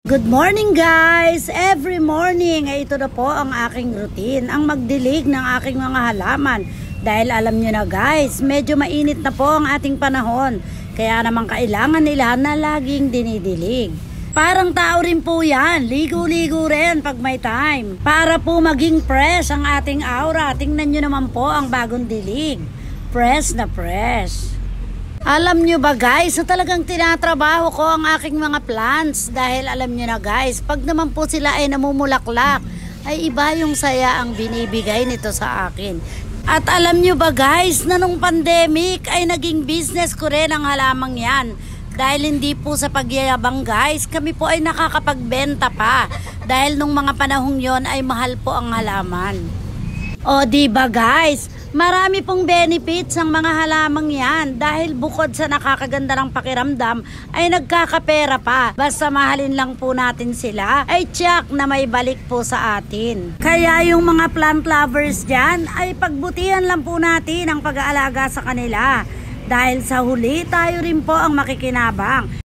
Good morning guys! Every morning ay ito na po ang aking routine, ang magdilig ng aking mga halaman. Dahil alam nyo na guys, medyo mainit na po ang ating panahon. Kaya naman kailangan nila na laging dinidilig. Parang tao rin po yan, ligo-ligo rin pag may time. Para po maging fresh ang ating aura, tingnan nyo naman po ang bagong dilig. Fresh na fresh. Alam nyo ba guys, na talagang tinatrabaho ko ang aking mga plants dahil alam nyo na guys, pag naman po sila ay namumulaklak, ay iba yung saya ang binibigay nito sa akin. At alam nyo ba guys, na nung pandemic ay naging business ko rin ang halamang yan. Dahil hindi po sa pagyayabang guys, kami po ay nakakapagbenta pa. Dahil nung mga panahong yon ay mahal po ang halaman. O diba guys, marami pong benefits ang mga halamang yan dahil bukod sa nakakaganda ng pakiramdam ay nagkakapera pa. Basta mahalin lang po natin sila ay tiyak na may balik po sa atin. Kaya yung mga plant lovers dyan ay pagbutihan lang po natin ang pag-aalaga sa kanila dahil sa huli tayo rin po ang makikinabang.